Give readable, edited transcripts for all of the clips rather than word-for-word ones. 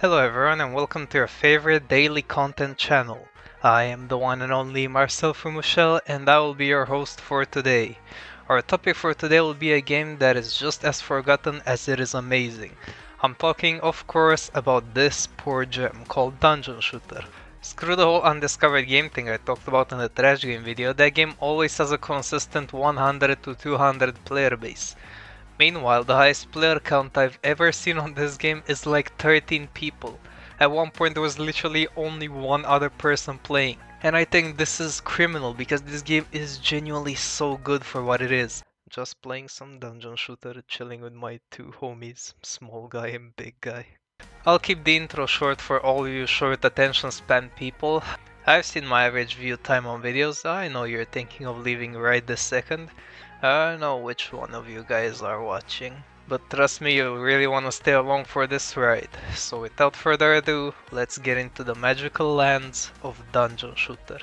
Hello everyone and welcome to your favorite daily content channel. I am the one and only Marcel from Michelle and I will be your host for today. Our topic for today will be a game that is just as forgotten as it is amazing. I'm talking of course about this poor gem called Dungeon Shooter. Screw the whole undiscovered game thing I talked about in the trash game video, that game always has a consistent 100 to 200 player base. Meanwhile, the highest player count I've ever seen on this game is like 13 people. At one point there was literally only one other person playing. And I think this is criminal because this game is genuinely so good for what it is. Just playing some dungeon shooter, chilling with my two homies, small guy and big guy. I'll keep the intro short for all you short attention span people. I've seen my average view time on videos. I know you're thinking of leaving right this second. I know which one of you guys are watching, but trust me, you really want to stay along for this ride. So without further ado, let's get into the magical lands of Dungeon Shooter.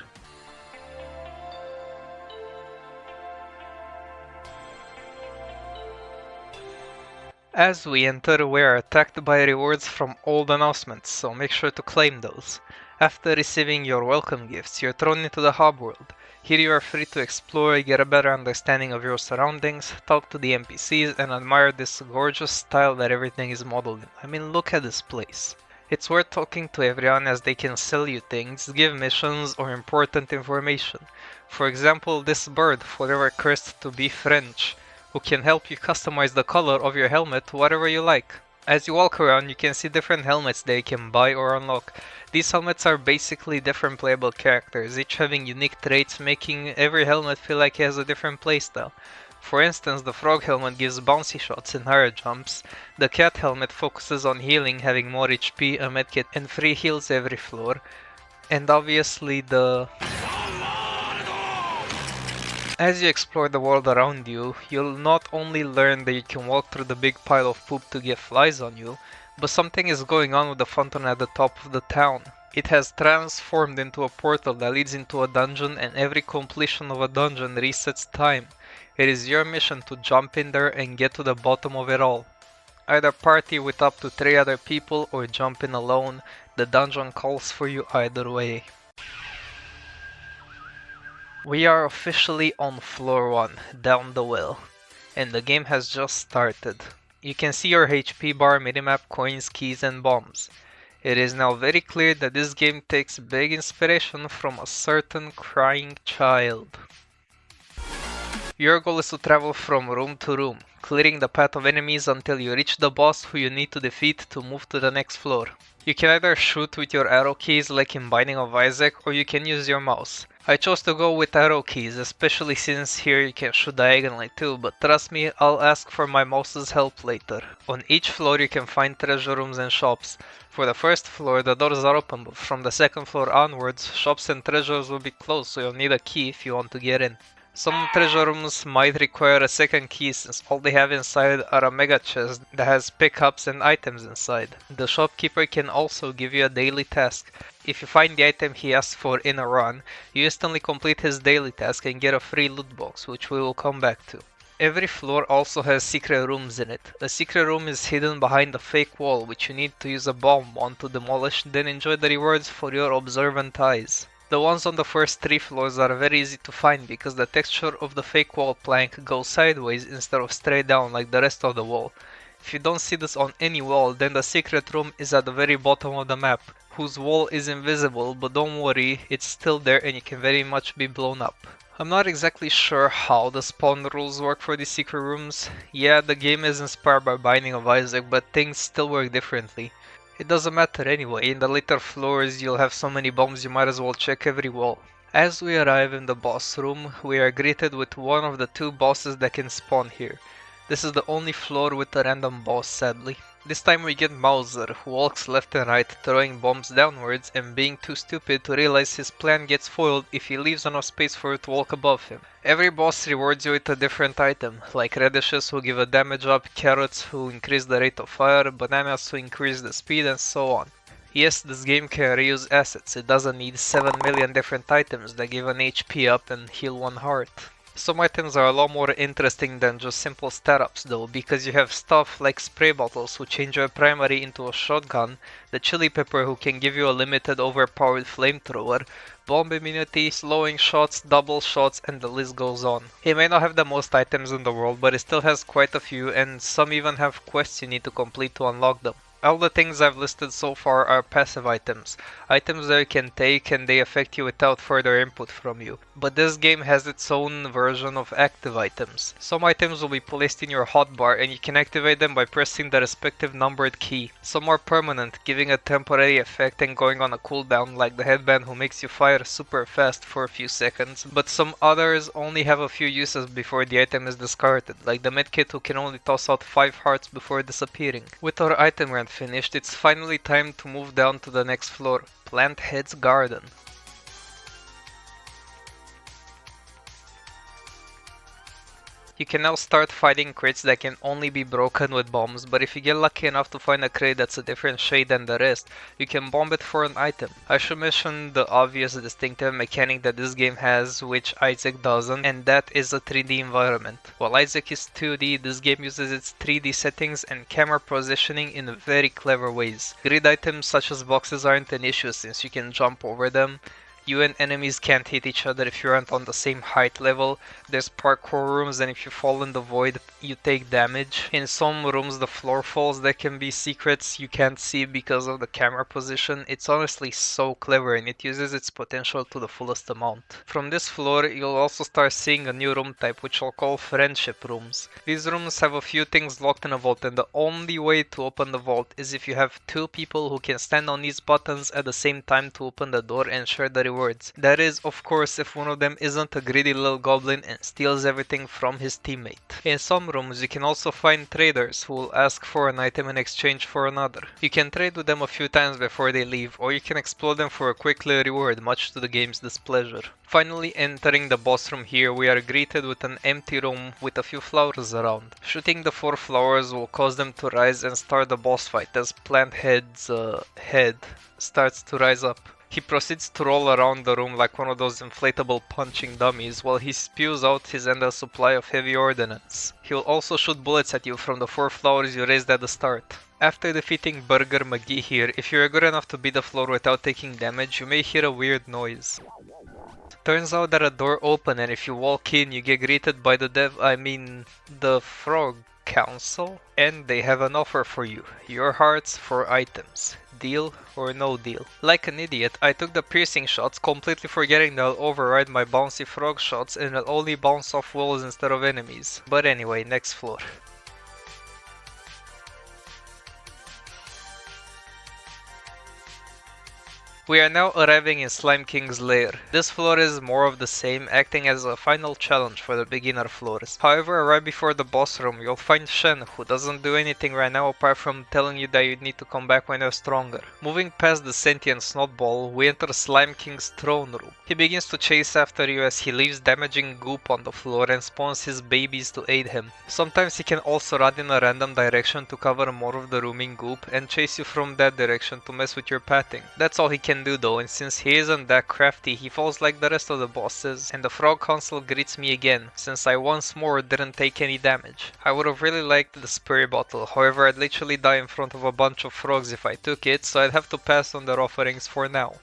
As we enter, we are attacked by rewards from old announcements, so make sure to claim those. After receiving your welcome gifts, you're thrown into the hub world. Here you are free to explore, get a better understanding of your surroundings, talk to the NPCs and admire this gorgeous style that everything is modeled in. I mean, look at this place. It's worth talking to everyone as they can sell you things, give missions or important information. For example, this bird, forever cursed to be French, who can help you customize the color of your helmet whatever you like. As you walk around, you can see different helmets that you can buy or unlock. These helmets are basically different playable characters, each having unique traits, making every helmet feel like it has a different playstyle. For instance, the frog helmet gives bouncy shots and higher jumps, the cat helmet focuses on healing, having more HP, a medkit and free heals every floor, and obviously the... As you explore the world around you, you'll not only learn that you can walk through the big pile of poop to get flies on you, but something is going on with the fountain at the top of the town. It has transformed into a portal that leads into a dungeon, and every completion of a dungeon resets time. It is your mission to jump in there and get to the bottom of it all. Either party with up to 3 other people or jump in alone, the dungeon calls for you either way. We are officially on floor 1, down the well, and the game has just started. You can see your HP bar, minimap, coins, keys and bombs. It is now very clear that this game takes big inspiration from a certain crying child. Your goal is to travel from room to room, clearing the path of enemies until you reach the boss who you need to defeat to move to the next floor. You can either shoot with your arrow keys like in Binding of Isaac, or you can use your mouse. I chose to go with arrow keys, especially since here you can shoot diagonally too, but trust me, I'll ask for my mouse's help later. On each floor you can find treasure rooms and shops. For the first floor the doors are open, but from the second floor onwards, shops and treasures will be closed, so you'll need a key if you want to get in. Some treasure rooms might require a second key since all they have inside are a mega chest that has pickups and items inside. The shopkeeper can also give you a daily task. If you find the item he asks for in a run, you instantly complete his daily task and get a free loot box, which we will come back to. Every floor also has secret rooms in it. A secret room is hidden behind a fake wall which you need to use a bomb on to demolish, then enjoy the rewards for your observant eyes. The ones on the first 3 floors are very easy to find because the texture of the fake wall plank goes sideways instead of straight down like the rest of the wall. If you don't see this on any wall, then the secret room is at the very bottom of the map, whose wall is invisible, but don't worry, it's still there and you can very much be blown up. I'm not exactly sure how the spawn rules work for these secret rooms. Yeah, the game is inspired by Binding of Isaac, but things still work differently. It doesn't matter anyway, in the later floors you'll have so many bombs you might as well check every wall. As we arrive in the boss room, we are greeted with one of the 2 bosses that can spawn here. This is the only floor with a random boss, sadly. This time we get Mauser, who walks left and right, throwing bombs downwards and being too stupid to realize his plan gets foiled if he leaves enough space for you to walk above him. Every boss rewards you with a different item, like radishes who give a damage up, carrots who increase the rate of fire, bananas who increase the speed and so on. Yes, this game can reuse assets, it doesn't need 7 million different items that give an HP up and heal 1 heart. Some items are a lot more interesting than just simple stat ups though, because you have stuff like spray bottles who change your primary into a shotgun, the chili pepper who can give you a limited overpowered flamethrower, bomb immunity, slowing shots, double shots, and the list goes on. It may not have the most items in the world, but it still has quite a few, and some even have quests you need to complete to unlock them. All the things I've listed so far are passive items, items that you can take and they affect you without further input from you. But this game has its own version of active items. Some items will be placed in your hotbar and you can activate them by pressing the respective numbered key. Some are permanent, giving a temporary effect and going on a cooldown, like the headband who makes you fire super fast for a few seconds, but some others only have a few uses before the item is discarded, like the medkit who can only toss out 5 hearts before disappearing. With our item run finished, it's finally time to move down to the next floor, Plant Head's Garden. You can now start fighting crates that can only be broken with bombs, but if you get lucky enough to find a crate that's a different shade than the rest, you can bomb it for an item. I should mention the obvious distinctive mechanic that this game has, which Isaac doesn't, and that is a 3D environment. While Isaac is 2D, this game uses its 3D settings and camera positioning in very clever ways. Grid items such as boxes aren't an issue since you can jump over them. You and enemies can't hit each other if you aren't on the same height level. There's parkour rooms and if you fall in the void you take damage. In some rooms the floor falls that can be secrets you can't see because of the camera position. It's honestly so clever and it uses its potential to the fullest amount. From this floor you'll also start seeing a new room type which I'll call friendship rooms. These rooms have a few things locked in a vault and the only way to open the vault is if you have 2 people who can stand on these buttons at the same time to open the door and share the rewards. That is, of course, if one of them isn't a greedy little goblin and steals everything from his teammate. In some rooms you can also find traders who will ask for an item in exchange for another. You can trade with them a few times before they leave, or you can explode them for a quick little reward, much to the game's displeasure. Finally, entering the boss room here, we are greeted with an empty room with a few flowers around. Shooting the 4 flowers will cause them to rise and start the boss fight as Plant Head's head starts to rise up. He proceeds to roll around the room like one of those inflatable punching dummies while he spews out his endless supply of heavy ordnance. He'll also shoot bullets at you from the 4 flowers you raised at the start. After defeating Burger McGee here, if you are good enough to beat the floor without taking damage, you may hear a weird noise. Turns out that a door opened and if you walk in you get greeted by the Frog Council, and they have an offer for you. Your hearts for items. Deal or no deal. Like an idiot, I took the piercing shots, completely forgetting that I'll override my bouncy frog shots and I'll only bounce off walls instead of enemies. But anyway, next floor. We are now arriving in Slime King's lair. This floor is more of the same, acting as a final challenge for the beginner floors. However, right before the boss room, you'll find Shen, who doesn't do anything right now apart from telling you that you need to come back when you're stronger. Moving past the sentient snotball, we enter Slime King's throne room. He begins to chase after you as he leaves damaging goop on the floor and spawns his babies to aid him. Sometimes he can also run in a random direction to cover more of the room in goop and chase you from that direction to mess with your pathing. That's all he can do though, and since he isn't that crafty, he falls like the rest of the bosses, and the Frog Council greets me again, since I once more didn't take any damage. I would have really liked the spray bottle, however I'd literally die in front of a bunch of frogs if I took it, so I'd have to pass on their offerings for now.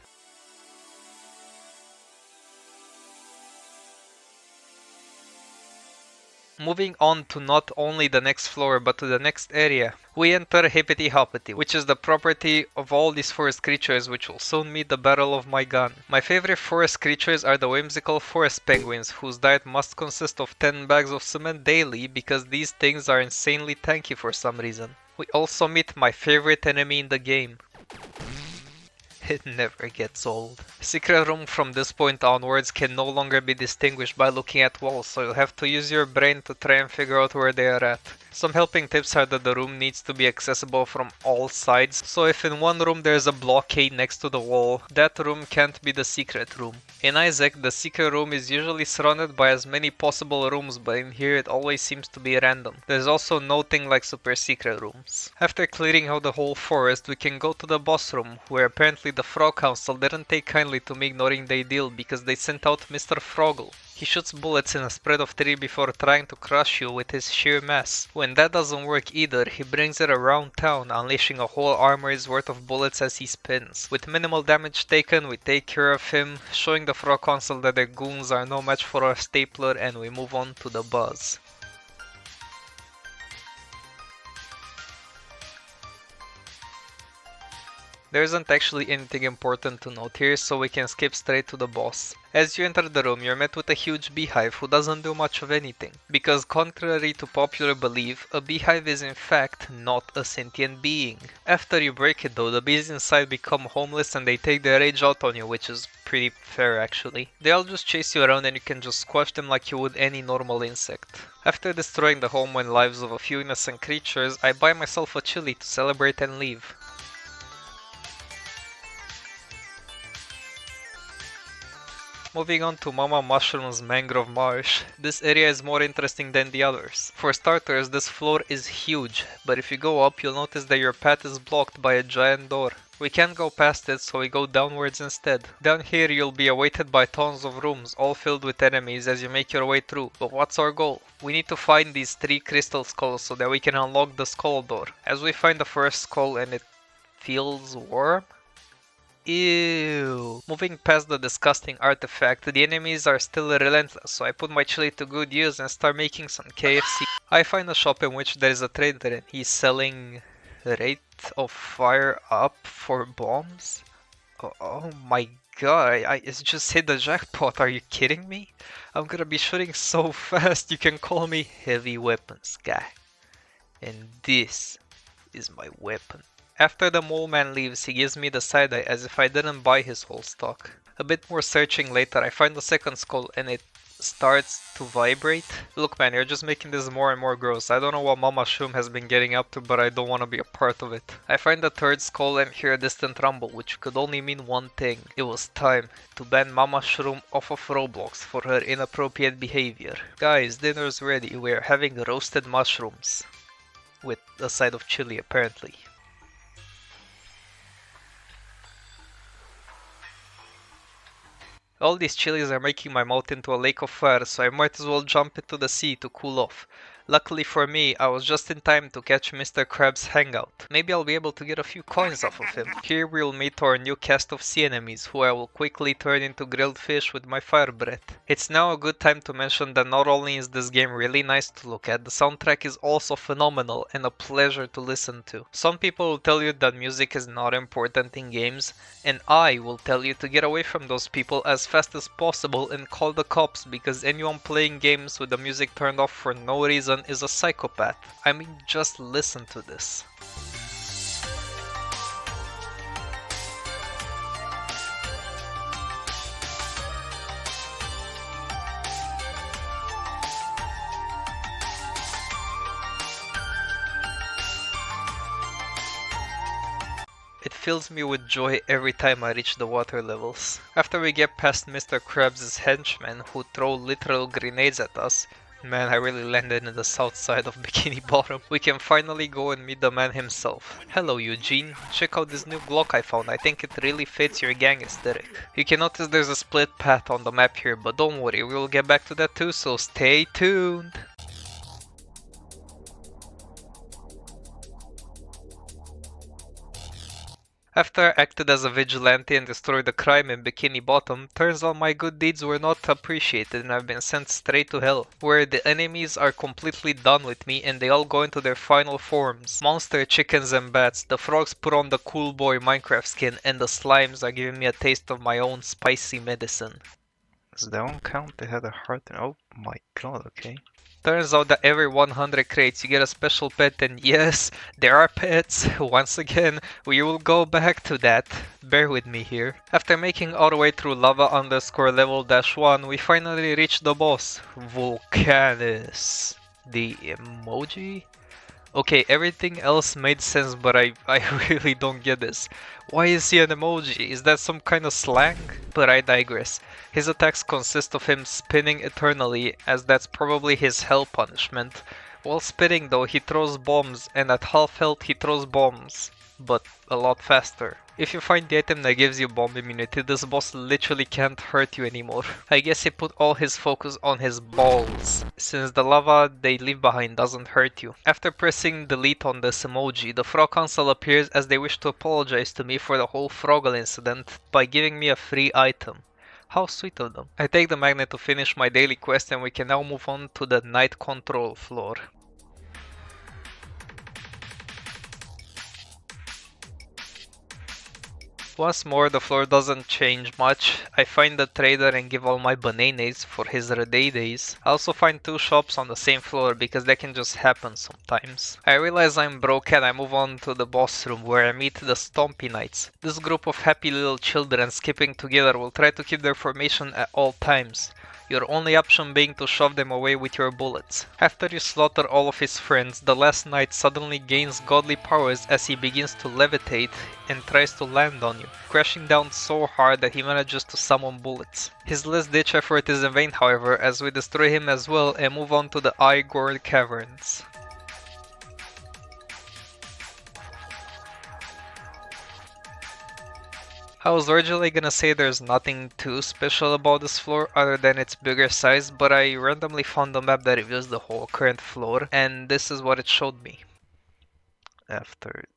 Moving on to not only the next floor but to the next area, we enter Hippity Hoppity, which is the property of all these forest creatures which will soon meet the battle of my gun. My favorite forest creatures are the whimsical forest penguins, whose diet must consist of 10 bags of cement daily because these things are insanely tanky for some reason. We also meet my favorite enemy in the game. It never gets old. Secret room from this point onwards can no longer be distinguished by looking at walls, so you'll have to use your brain to try and figure out where they are at. Some helping tips are that the room needs to be accessible from all sides, so if in one room there's a blockade next to the wall, that room can't be the secret room. In Isaac, the secret room is usually surrounded by as many possible rooms, but in here it always seems to be random. There's also nothing like super secret rooms. After clearing out the whole forest, we can go to the boss room, where apparently the Frog Council didn't take kindly to me ignoring their deal because they sent out Mr. Froggle. He shoots bullets in a spread of 3 before trying to crush you with his sheer mass. When that doesn't work either, he brings it around town, unleashing a whole armory's worth of bullets as he spins. With minimal damage taken, we take care of him, showing the Frog Council that their goons are no match for our stapler, and we move on to the buzz. There isn't actually anything important to note here, so we can skip straight to the boss. As you enter the room, you're met with a huge beehive who doesn't do much of anything. Because contrary to popular belief, a beehive is in fact not a sentient being. After you break it though, the bees inside become homeless and they take their rage out on you, which is pretty fair actually. They all just chase you around and you can just squash them like you would any normal insect. After destroying the home and lives of a few innocent creatures, I buy myself a chili to celebrate and leave. Moving on to Mama Mushroom's Mangrove Marsh, this area is more interesting than the others. For starters, this floor is huge, but if you go up you'll notice that your path is blocked by a giant door. We can't go past it, so we go downwards instead. Down here you'll be awaited by tons of rooms, all filled with enemies as you make your way through. But what's our goal? We need to find these 3 crystal skulls so that we can unlock the skull door. As we find the first skull and it feels warm? Ew. Moving past the disgusting artifact, the enemies are still relentless, so I put my chili to good use and start making some KFC. I find a shop in which there is a trader and he's selling rate of fire up for bombs. Oh my god, I just hit the jackpot, are you kidding me? I'm gonna be shooting so fast, you can call me heavy weapons guy. And this is my weapon. After the mole man leaves, he gives me the side eye as if I didn't buy his whole stock. A bit more searching later, I find the second skull and it starts to vibrate. Look man, you're just making this more and more gross. I don't know what Mama Shroom has been getting up to, but I don't want to be a part of it. I find the third skull and hear a distant rumble, which could only mean one thing. It was time to ban Mama Shroom off of Roblox for her inappropriate behavior. Guys, dinner's ready. We're having roasted mushrooms. With a side of chili apparently. All these chilies are making my mouth into a lake of fire, so I might as well jump into the sea to cool off. Luckily for me, I was just in time to catch Mr. Krabs' hangout. Maybe I'll be able to get a few coins off of him. Here we'll meet our new cast of sea enemies, who I will quickly turn into grilled fish with my fire breath. It's now a good time to mention that not only is this game really nice to look at, the soundtrack is also phenomenal and a pleasure to listen to. Some people will tell you that music is not important in games, and I will tell you to get away from those people as fast as possible and call the cops, because anyone playing games with the music turned off for no reason is a psychopath. I mean, just listen to this. It fills me with joy every time I reach the water levels. After we get past Mr. Krabs' henchmen who throw literal grenades at us, man, I really landed in the south side of Bikini Bottom. We can finally go and meet the man himself. Hello Eugene, check out this new Glock I found, I think it really fits your gang aesthetic. You can notice there's a split path on the map here, but don't worry, we will get back to that too, so stay tuned! After I acted as a vigilante and destroyed the crime in Bikini Bottom, turns out my good deeds were not appreciated and I've been sent straight to hell, where the enemies are completely done with me and they all go into their final forms. Monster chickens and bats, the frogs put on the cool boy Minecraft skin, and the slimes are giving me a taste of my own spicy medicine. Does that one count? They had a heart and oh my god, okay. Turns out that every 100 crates you get a special pet, and yes, there are pets. Once again, we will go back to that. Bear with me here. After making our way through lava_level-1, we finally reach the boss, Vulcanus. The emoji? Okay, everything else made sense, but I really don't get this. Why is he an emoji? Is that some kind of slang? But I digress. His attacks consist of him spinning eternally, as that's probably his hell punishment. While spinning though, he throws bombs, and at half health he throws bombs, but a lot faster. If you find the item that gives you bomb immunity, this boss literally can't hurt you anymore. I guess he put all his focus on his balls, since the lava they leave behind doesn't hurt you. After pressing delete on this emoji, the Frog Council appears as they wish to apologize to me for the whole Froggle incident by giving me a free item. How sweet of them. I take the magnet to finish my daily quest and we can now move on to the night control floor. Once more, the floor doesn't change much. I find the trader and give all my bananas for his days. I also find 2 shops on the same floor because that can just happen sometimes. I realize I'm broke and I move on to the boss room where I meet the Stompy Knights. This group of happy little children skipping together will try to keep their formation at all times. Your only option being to shove them away with your bullets. After you slaughter all of his friends, the last knight suddenly gains godly powers as he begins to levitate and tries to land on you, crashing down so hard that he manages to summon bullets. His last ditch effort is in vain, however, as we destroy him as well and move on to the Igor Caverns. I was originally gonna say there's nothing too special about this floor other than its bigger size, but I randomly found a map that reveals the whole current floor, and this is what it showed me.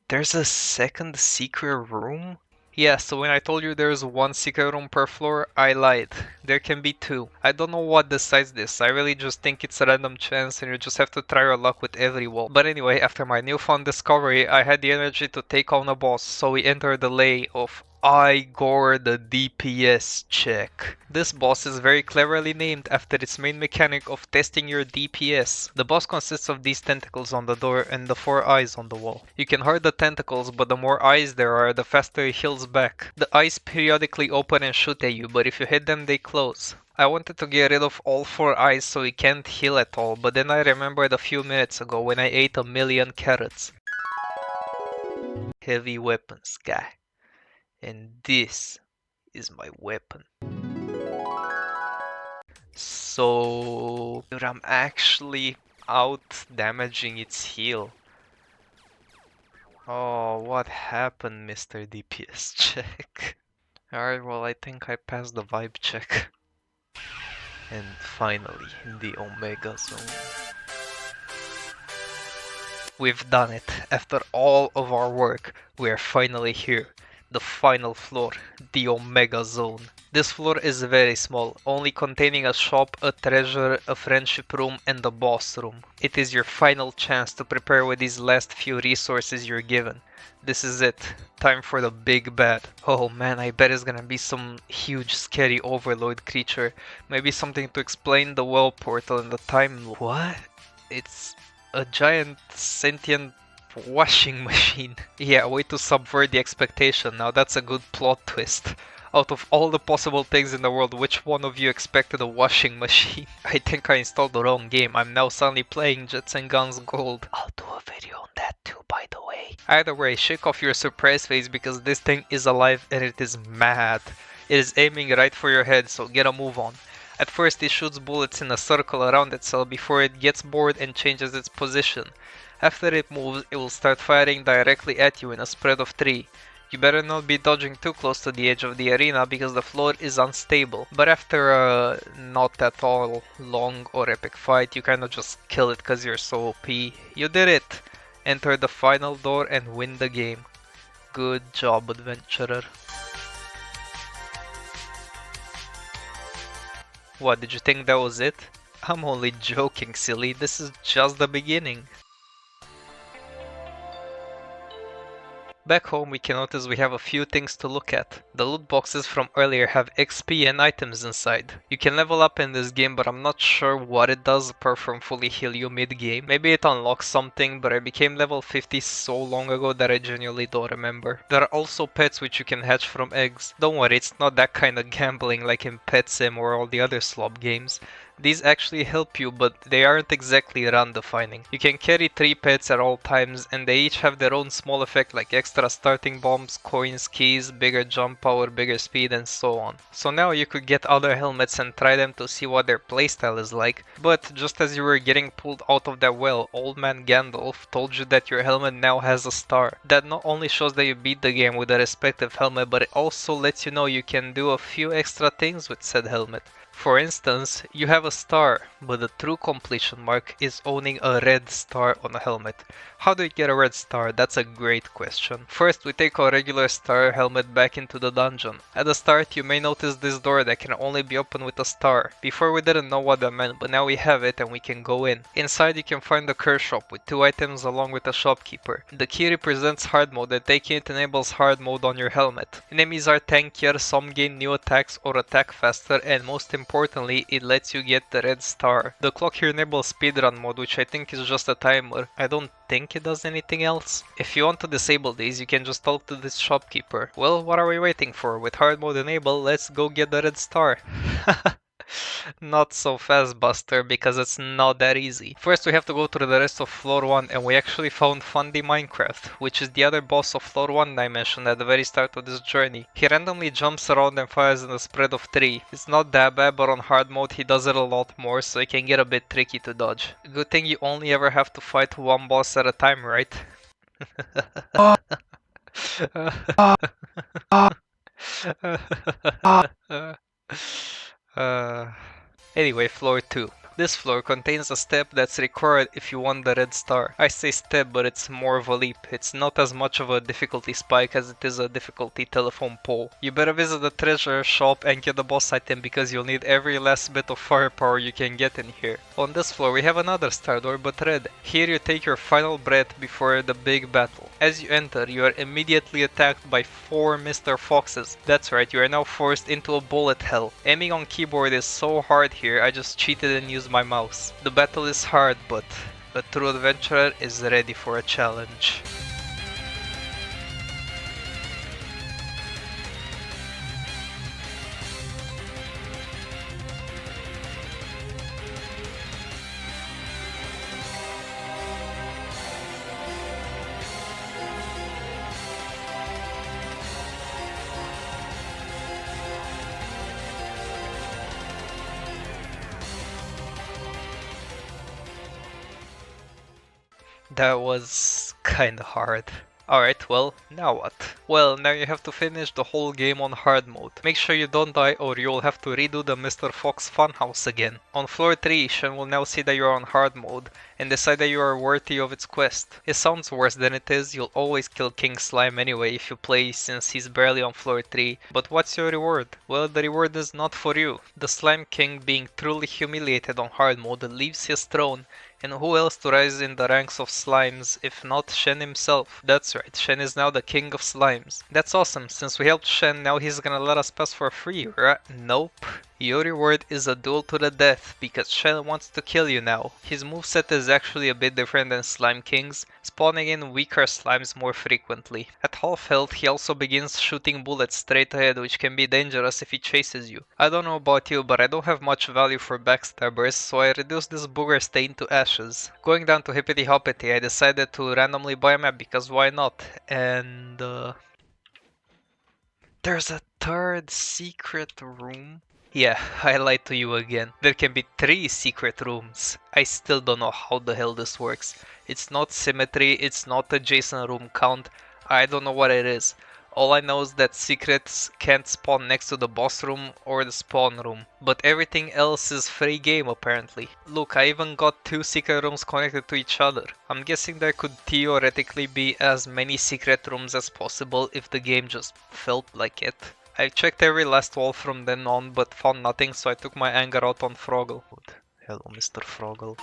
There's a second secret room? Yeah, so when I told you there's 1 secret room per floor, I lied. There can be 2. I don't know what decides this, I really just think it's a random chance and you just have to try your luck with every wall. But anyway, after my newfound discovery, I had the energy to take on a boss, so we enter the lay of Igor the DPS check. This boss is very cleverly named after its main mechanic of testing your DPS. The boss consists of these tentacles on the door and the 4 eyes on the wall. You can hurt the tentacles, but the more eyes there are, the faster it heals back. The eyes periodically open and shoot at you, but if you hit them they close. I wanted to get rid of all 4 eyes so he can't heal at all, but then I remembered a few minutes ago when I ate 1,000,000 carrots. Heavy weapons guy. And this is my weapon. So I'm actually out damaging its heal. Oh, what happened, Mr. DPS check? Alright, well I think I passed the vibe check. And finally, the Omega Zone. We've done it. After all of our work, we are finally here. The final floor, the Omega Zone. This floor is very small, only containing a shop, a treasure, a friendship room and a boss room. It is your final chance to prepare with these last few resources you're given. This is it. Time for the big bad. Oh man, I bet it's gonna be some huge scary overlord creature. Maybe something to explain the well portal and the time loop. What? It's a giant sentient washing machine. Yeah, way to subvert the expectation. Now that's a good plot twist. Out of all the possible things in the world, which one of you expected a washing machine? I think I installed the wrong game. I'm now suddenly playing Jets and Guns Gold. I'll do a video on that too, by the way. Either way, shake off your surprise face because this thing is alive and it is mad. It is aiming right for your head, so get a move on. At first it shoots bullets in a circle around itself before it gets bored and changes its position. After it moves, it will start firing directly at you in a spread of 3. You better not be dodging too close to the edge of the arena because the floor is unstable. But after a not at all long or epic fight, you kinda just kill it cause you're so OP. You did it! Enter the final door and win the game. Good job, adventurer. What, did you think that was it? I'm only joking, silly. This is just the beginning. Back home we can notice we have a few things to look at. The loot boxes from earlier have XP and items inside. You can level up in this game, but I'm not sure what it does apart from fully heal you mid-game. Maybe it unlocks something, but I became level 50 so long ago that I genuinely don't remember. There are also pets which you can hatch from eggs. Don't worry, it's not that kind of gambling like in Pet Sim or all the other slob games. These actually help you, but they aren't exactly run defining. You can carry 3 pets at all times, and they each have their own small effect like extra starting bombs, coins, keys, bigger jump power, bigger speed, and so on. So now you could get other helmets and try them to see what their playstyle is like, but just as you were getting pulled out of that well, old man Gandalf told you that your helmet now has a star. That not only shows that you beat the game with a respective helmet, but it also lets you know you can do a few extra things with said helmet. For instance, you have a star, but the true completion mark is owning a red star on a helmet. How do you get a red star? That's a great question. First, we take our regular star helmet back into the dungeon. At the start, you may notice this door that can only be opened with a star. Before we didn't know what that meant, but now we have it and we can go in. Inside you can find the curse shop with 2 items along with a shopkeeper. The key represents hard mode, and taking it enables hard mode on your helmet. Enemies are tankier, some gain new attacks or attack faster, and most importantly, it lets you get the red star. The clock here enables speedrun mode, which I think is just a timer. I don't think it does anything else. If you want to disable these, you can just talk to this shopkeeper. Well, what are we waiting for? With hard mode enabled, let's go get the red star. Not so fast, Buster, because it's not that easy. First we have to go through the rest of floor 1, and we actually found Fundy Minecraft, which is the other boss of floor 1 I mentioned at the very start of this journey. He randomly jumps around and fires in a spread of 3. It's not that bad, but on hard mode he does it a lot more, so it can get a bit tricky to dodge. Good thing you only ever have to fight one boss at a time, right? Anyway, floor 2. This floor contains a step that's required if you want the red star. I say step, but it's more of a leap. It's not as much of a difficulty spike as it is a difficulty telephone pole. You better visit the treasure shop and get the boss item because you'll need every last bit of firepower you can get in here. On this floor we have another star door, but red. Here you take your final breath before the big battle. As you enter, you are immediately attacked by 4 Mr. Foxes. That's right, you are now forced into a bullet hell. Aiming on keyboard is so hard here, I just cheated and used my mouse. The battle is hard, but a true adventurer is ready for a challenge. That was kinda hard. Alright, well, now what? Well, now you have to finish the whole game on hard mode. Make sure you don't die or you'll have to redo the Mr. Fox funhouse again. On floor 3, Shen will now see that you're on hard mode and decide that you are worthy of its quest. It sounds worse than it is, you'll always kill King Slime anyway if you play since he's barely on floor 3. But what's your reward? Well, the reward is not for you. The Slime King, being truly humiliated on hard mode, leaves his throne. And who else to rise in the ranks of slimes if not Shen himself? That's right, Shen is now the king of slimes. That's awesome, since we helped Shen, now he's gonna let us pass for free, right? Nope. Your reward is a duel to the death, because Shen wants to kill you now. His moveset is actually a bit different than Slime King's, spawning in weaker slimes more frequently. At half health, he also begins shooting bullets straight ahead, which can be dangerous if he chases you. I don't know about you, but I don't have much value for backstabbers, so I reduced this booger stain to ashes. Going down to Hippity Hoppity, I decided to randomly buy a map, because why not? And there's a third secret room? Yeah, I lied to you again. There can be 3 secret rooms. I still don't know how the hell this works. It's not symmetry, it's not adjacent room count. I don't know what it is. All I know is that secrets can't spawn next to the boss room or the spawn room. But everything else is free game apparently. Look, I even got 2 secret rooms connected to each other. I'm guessing there could theoretically be as many secret rooms as possible if the game just felt like it. I checked every last wall from then on, but found nothing, so I took my anger out on Froggle. Hello, Mr. Froggle.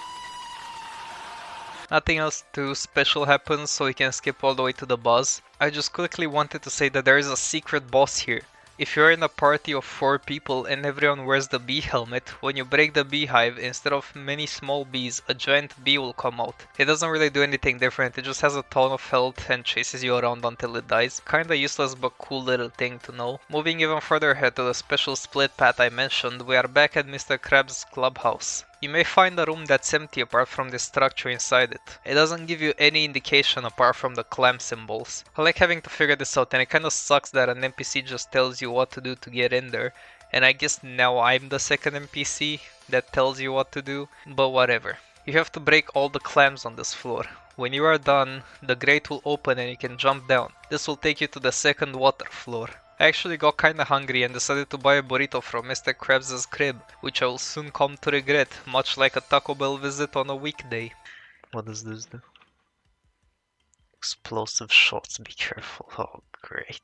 Nothing else too special happens, so we can skip all the way to the boss. I just quickly wanted to say that there is a secret boss here. If you're in a party of 4 people and everyone wears the bee helmet, when you break the beehive, instead of many small bees, a giant bee will come out. It doesn't really do anything different, it just has a ton of health and chases you around until it dies. Kinda useless but cool little thing to know. Moving even further ahead to the special split path I mentioned, we are back at Mr. Krabs' clubhouse. You may find a room that's empty apart from the structure inside it. It doesn't give you any indication apart from the clam symbols. I like having to figure this out, and it kinda sucks that an NPC just tells you what to do to get in there. And I guess now I'm the second NPC that tells you what to do, but whatever. You have to break all the clams on this floor. When you are done, the grate will open and you can jump down. This will take you to the second water floor. I actually got kinda hungry and decided to buy a burrito from Mr. Krabs' crib, which I will soon come to regret, much like a Taco Bell visit on a weekday. What does this do? Explosive shots, be careful. Oh, great.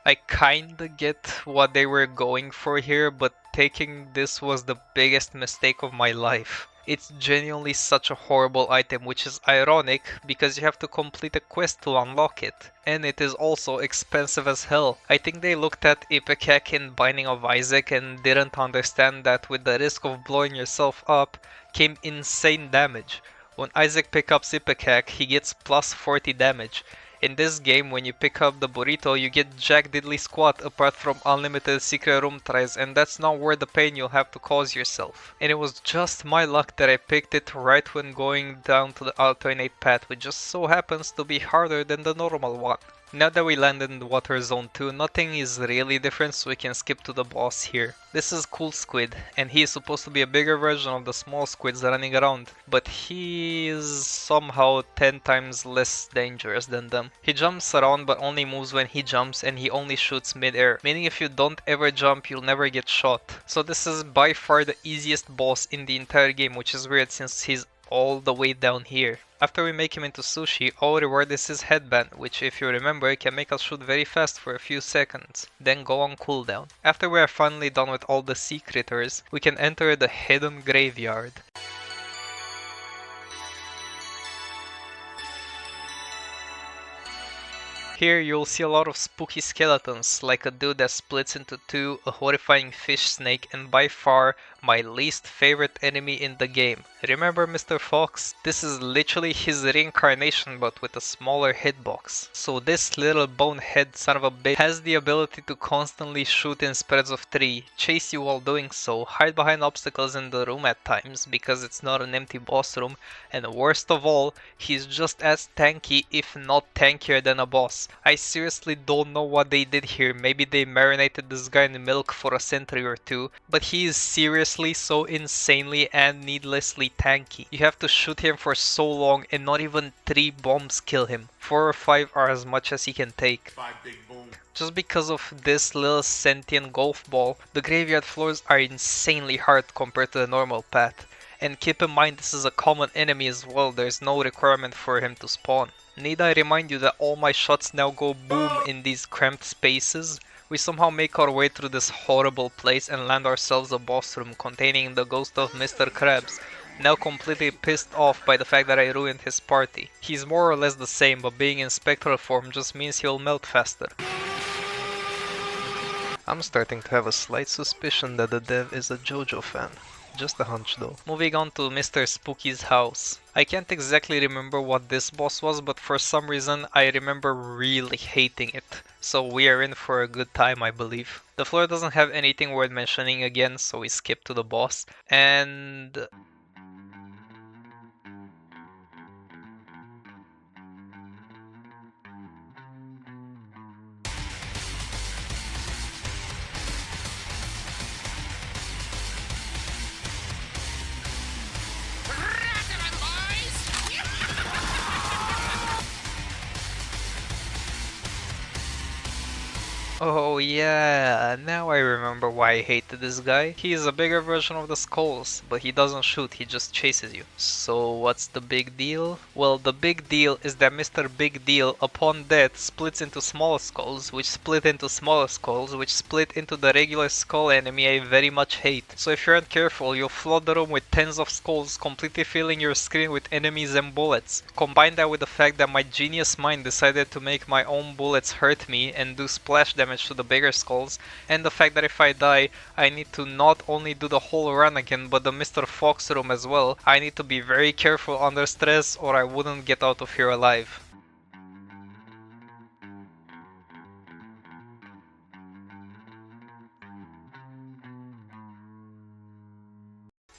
I kinda get what they were going for here, but taking this was the biggest mistake of my life. It's genuinely such a horrible item, which is ironic because you have to complete a quest to unlock it. And it is also expensive as hell. I think they looked at Ipecac in Binding of Isaac and didn't understand that with the risk of blowing yourself up came insane damage. When Isaac picks up Ipecac, he gets plus 40 damage. In this game, when you pick up the burrito, you get jack diddly squat apart from unlimited secret room tries, and that's not worth the pain you'll have to cause yourself. And it was just my luck that I picked it right when going down to the alternate path, which just so happens to be harder than the normal one. Now that we landed in the water zone 2, nothing is really different, so we can skip to the boss here. This is Cool Squid, and he is supposed to be a bigger version of the small squids running around, but he is somehow 10 times less dangerous than them. He jumps around but only moves when he jumps, and he only shoots mid-air, meaning if you don't ever jump, you'll never get shot. So this is by far the easiest boss in the entire game, which is weird since he's all the way down here. After we make him into sushi, our reward is his headband, which if you remember can make us shoot very fast for a few seconds, then go on cooldown. After we are finally done with all the sea critters, we can enter the hidden graveyard. Here you'll see a lot of spooky skeletons, like a dude that splits into two, a horrifying fish snake, and by far my least favorite enemy in the game. Remember Mr. Fox? This is literally his reincarnation but with a smaller hitbox. So this little bonehead son of a bitch has the ability to constantly shoot in spreads of 3, chase you while doing so, hide behind obstacles in the room at times because it's not an empty boss room, and worst of all, he's just as tanky if not tankier than a boss. I seriously don't know what they did here. Maybe they marinated this guy in milk for a century or two, but he is seriously so insanely and needlessly tanky. You have to shoot him for so long and not even 3 bombs kill him. 4 or 5 are as much as he can take. 5 big boom. Just because of this little sentient golf ball, the graveyard floors are insanely hard compared to the normal path. And keep in mind this is a common enemy as well, there's no requirement for him to spawn. Need I remind you that all my shots now go boom in these cramped spaces? We somehow make our way through this horrible place and land ourselves a boss room containing the ghost of Mr. Krabs, now completely pissed off by the fact that I ruined his party. He's more or less the same, but being in spectral form just means he'll melt faster. I'm starting to have a slight suspicion that the dev is a JoJo fan. Just a hunch though. Moving on to Mr. Spooky's house. I can't exactly remember what this boss was, but for some reason I remember really hating it. So we are in for a good time, I believe. The floor doesn't have anything worth mentioning again, so we skip to the boss. And... oh yeah, now I remember why I hated this guy. He is a bigger version of the skulls, but he doesn't shoot, he just chases you. So what's the big deal? Well, the big deal is that Mr. Big Deal, upon death, splits into smaller skulls, which split into smaller skulls, which split into the regular skull enemy I very much hate. So if you aren't careful, you'll flood the room with tens of skulls, completely filling your screen with enemies and bullets. Combine that with the fact that my genius mind decided to make my own bullets hurt me and do splash damage damage to the bigger skulls, and the fact that if I die, I need to not only do the whole run again, but the Mr. Fox room as well. I need to be very careful under stress or I wouldn't get out of here alive.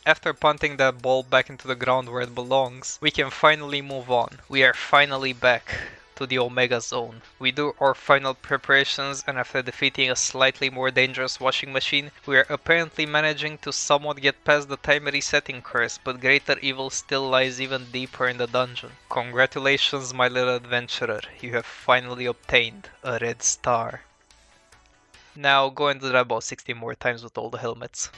After punting that ball back into the ground where it belongs, we can finally move on. We are finally back to the Omega Zone. We do our final preparations, and after defeating a slightly more dangerous washing machine, we are apparently managing to somewhat get past the time resetting curse, but greater evil still lies even deeper in the dungeon. Congratulations, my little adventurer, you have finally obtained a red star. Now go and do that about 60 more times with all the helmets.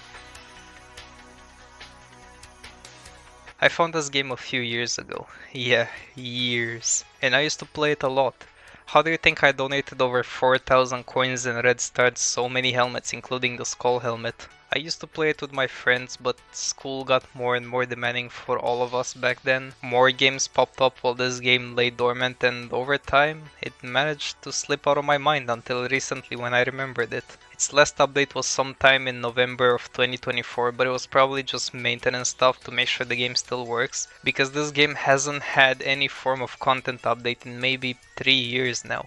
I found this game a few years ago. Yeah, years. And I used to play it a lot. How do you think I donated over 4,000 coins and red starred so many helmets, including the skull helmet? I used to play it with my friends, but school got more and more demanding for all of us back then. More games popped up while this game lay dormant, and over time, it managed to slip out of my mind until recently when I remembered it. Its last update was sometime in November of 2024, but it was probably just maintenance stuff to make sure the game still works, because this game hasn't had any form of content update in maybe 3 years now.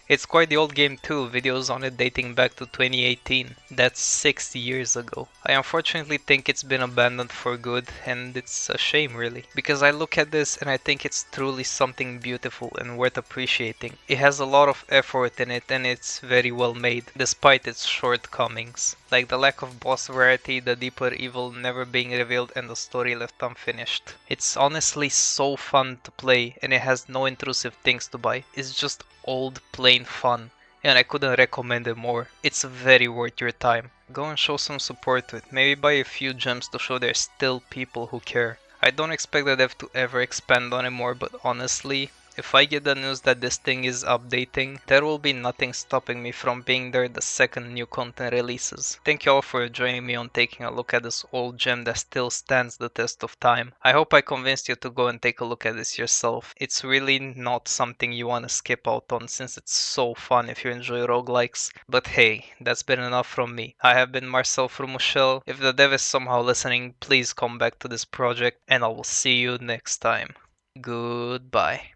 It's quite the old game too, videos on it dating back to 2018. That's 6 years ago. I unfortunately think it's been abandoned for good, and it's a shame really. Because I look at this and I think it's truly something beautiful and worth appreciating. It has a lot of effort in it and it's very well made, despite its shortcomings. Like the lack of boss variety, the deeper evil never being revealed, and the story left unfinished. It's honestly so fun to play, and it has no intrusive things to buy. It's just old plain fun, and I couldn't recommend it more. It's very worth your time. Go and show some support to it, maybe buy a few gems to show there's still people who care. I don't expect the dev to ever expand on it more, but honestly, if I get the news that this thing is updating, there will be nothing stopping me from being there the second new content releases. Thank you all for joining me on taking a look at this old gem that still stands the test of time. I hope I convinced you to go and take a look at this yourself. It's really not something you want to skip out on since it's so fun if you enjoy roguelikes. But hey, that's been enough from me. I have been Marcel from Mushel. If the dev is somehow listening, please come back to this project and I will see you next time. Goodbye.